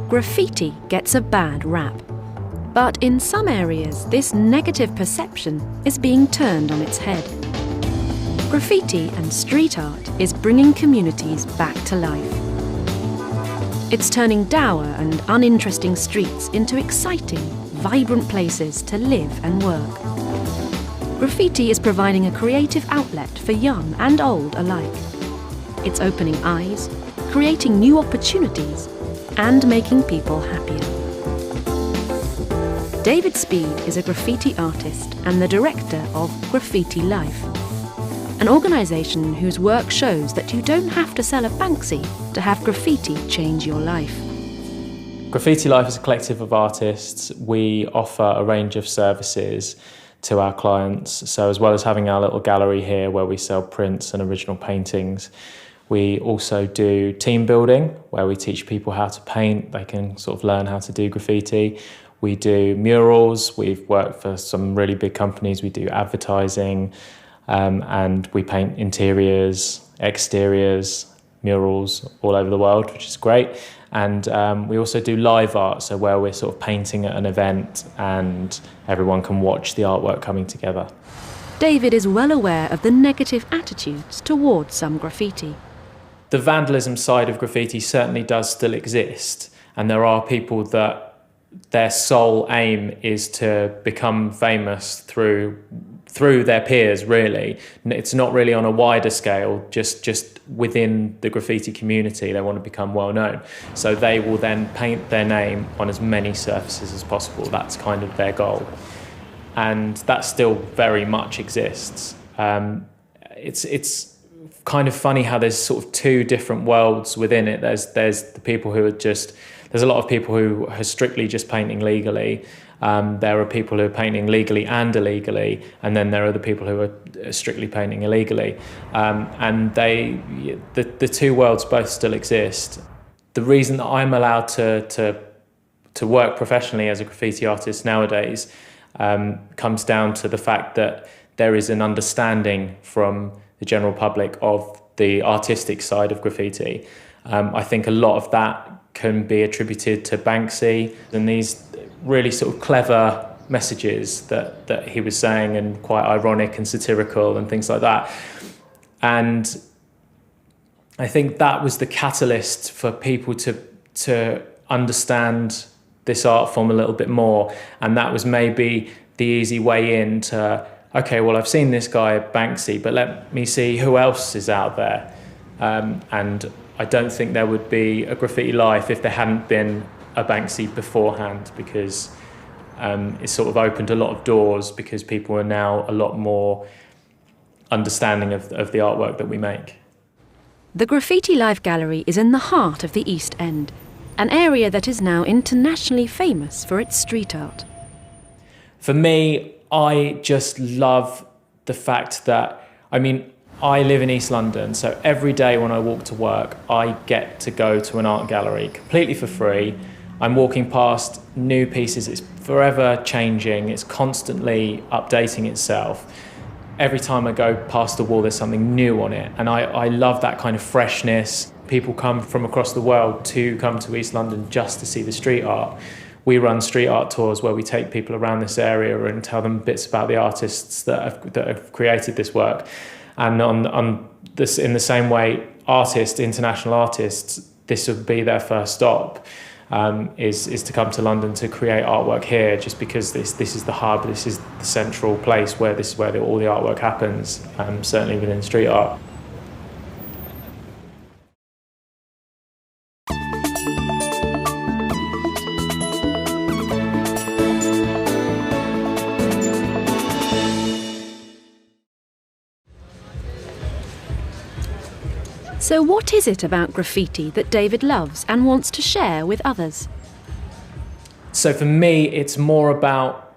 Graffiti gets a bad rap. But in some areas, this negative perception is being turned on its head. Graffiti and street art is bringing communities back to life. It's turning dour and uninteresting streets into exciting, vibrant places to live and work. Graffiti is providing a creative outlet for young and old alike. It's opening eyes, creating new opportunities, and making people happier. David Speed is a graffiti artist and the director of Graffiti Life, an organisation whose work shows that you don't have to sell a Banksy to have graffiti change your life. Graffiti Life is a collective of artists. We offer a range of services to our clients. So as well as having our little gallery here where we sell prints and original paintings, we also do team building where we teach people how to paint. They can sort of learn how to do graffiti. We do murals. We've worked for some really big companies. We do advertising, and we paint interiors, exteriors, murals all over the world, which is great. And we also do live art, so where we're sort of painting at an event and everyone can watch the artwork coming together. David is well aware of the negative attitudes towards some graffiti. The vandalism side of graffiti certainly does still exist, and there are people that their sole aim is to become famous through their peers, really. It's not really on a wider scale, just within the graffiti community. They want to become well known. So they will then paint their name on as many surfaces as possible. That's kind of their goal. And that still very much exists. It's kind of funny how there's sort of two different worlds within it. There's the people who are there's a lot of people who are strictly just painting legally. There are people who are painting legally and illegally, and then there are the people who are strictly painting illegally. And the two worlds both still exist. The reason that I'm allowed to work professionally as a graffiti artist nowadays comes down to the fact that there is an understanding from the general public of the artistic side of graffiti. I think a lot of that can be attributed to Banksy and these really sort of clever messages that he was saying, and quite ironic and satirical and things like that. And I think that was the catalyst for people to understand this art form a little bit more. And that was maybe the easy way in to, okay, well, I've seen this guy Banksy, but let me see who else is out there. And I don't think there would be a Graffiti Life if there hadn't been a Banksy beforehand, because it sort of opened a lot of doors, because people are now a lot more understanding of the artwork that we make. The Graffiti Life Gallery is in the heart of the East End, an area that is now internationally famous for its street art. For me, I just love the fact that, I live in East London, so every day when I walk to work, I get to go to an art gallery completely for free. I'm walking past new pieces. It's forever changing. It's constantly updating itself. Every time I go past the wall, there's something new on it. And I love that kind of freshness. People come from across the world to come to East London just to see the street art. We run street art tours where we take people around this area and tell them bits about the artists that have created this work. And on this, in the same way, international artists, this would be their first stop, is to come to London to create artwork here, just because this is the hub, this is the central place where all the artwork happens, certainly within street art. So what is it about graffiti that David loves and wants to share with others? So for me, it's more about,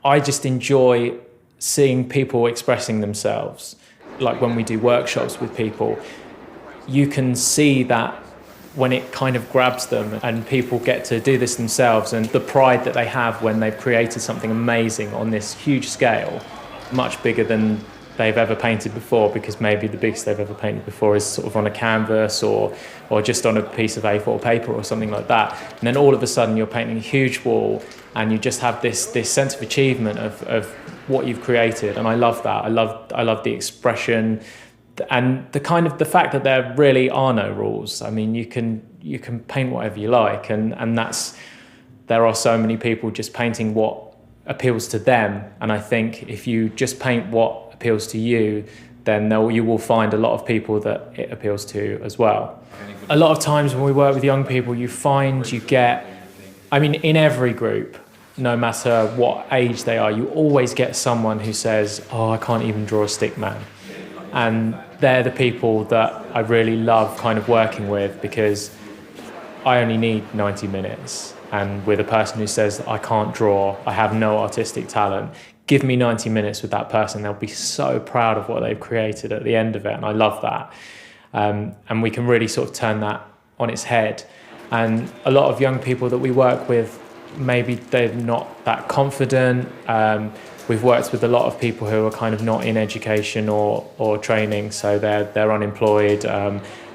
I just enjoy seeing people expressing themselves. Like when we do workshops with people, you can see that when it kind of grabs them and people get to do this themselves, and the pride that they have when they've created something amazing on this huge scale, much bigger than they've ever painted before, because maybe the biggest they've ever painted before is sort of on a canvas or just on a piece of A4 paper or something like that. And then all of a sudden you're painting a huge wall and you just have this sense of achievement of what you've created. And I love that. I love the expression and the fact that there really are no rules. I mean, you can paint whatever you like, and there are so many people just painting what appeals to them. And I think if you just paint what appeals to you, then you will find a lot of people that it appeals to as well. A lot of times when we work with young people, you get, I mean, in every group, no matter what age they are, you always get someone who says, oh, I can't even draw a stick man. And they're the people that I really love kind of working with, because I only need 90 minutes. And with a person who says, I can't draw, I have no artistic talent, give me 90 minutes with that person. They'll be so proud of what they've created at the end of it. And I love that. And we can really sort of turn that on its head. And a lot of young people that we work with, maybe they're not that confident. We've worked with a lot of people who are kind of not in education or training, so they're unemployed.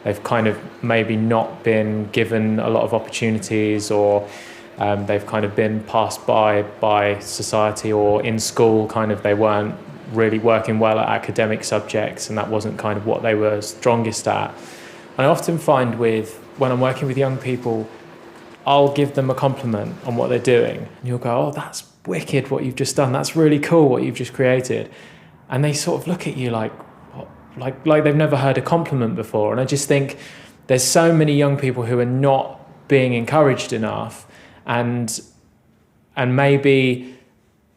They've kind of maybe not been given a lot of opportunities, or they've kind of been passed by society, or in school kind of they weren't really working well at academic subjects, and that wasn't kind of what they were strongest at. And I often find when I'm working with young people, I'll give them a compliment on what they're doing, and you'll go, oh, that's wicked what you've just done, that's really cool what you've just created. And they sort of look at you like they've never heard a compliment before. And I just think there's so many young people who are not being encouraged enough, and maybe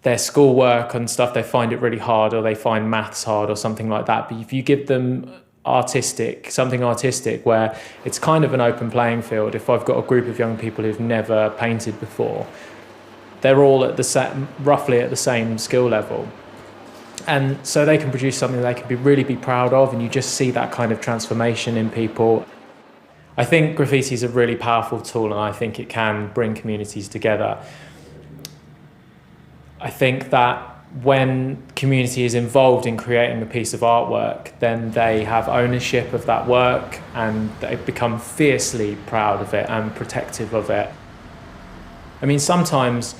their schoolwork and stuff, they find it really hard, or they find maths hard or something like that. But if you give them something artistic where it's kind of an open playing field, if I've got a group of young people who've never painted before, they're all roughly at the same skill level. And so they can produce something they can really be proud of, and you just see that kind of transformation in people. I think graffiti is a really powerful tool, and I think it can bring communities together. I think that when community is involved in creating a piece of artwork, then they have ownership of that work, and they become fiercely proud of it and protective of it. I mean, sometimes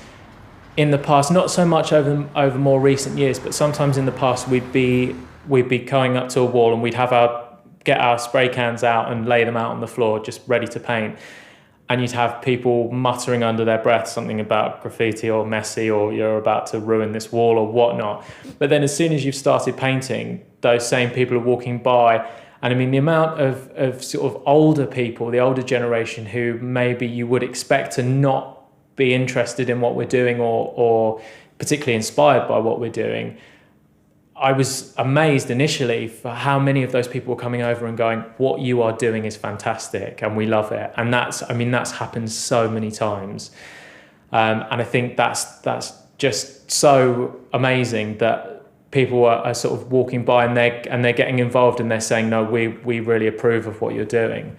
in the past, not so much over more recent years, but sometimes in the past we'd be going up to a wall and we'd get our spray cans out and lay them out on the floor just ready to paint, and you'd have people muttering under their breath something about graffiti or messy, or you're about to ruin this wall or whatnot. But then as soon as you've started painting, those same people are walking by, and I mean the amount of sort of older people, the older generation, who maybe you would expect to not be interested in what we're doing or particularly inspired by what we're doing. I was amazed initially for how many of those people were coming over and going, what you are doing is fantastic and we love it. And that's happened so many times. And I think that's just so amazing that people are sort of walking by and they're getting involved, and they're saying, no, we really approve of what you're doing.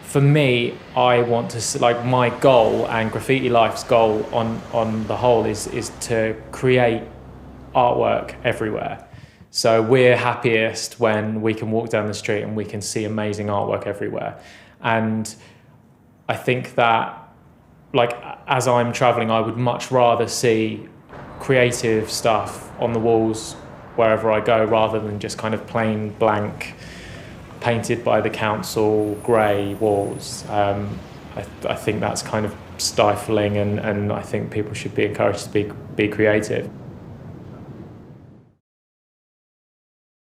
For me, I want to, like, my goal and Graffiti Life's goal on the whole is to create artwork everywhere. So we're happiest when we can walk down the street and we can see amazing artwork everywhere. And I think that, like, as I'm traveling, I would much rather see creative stuff on the walls wherever I go, rather than just kind of plain blank painted by the council grey walls. I think that's kind of stifling, and I think people should be encouraged to be creative.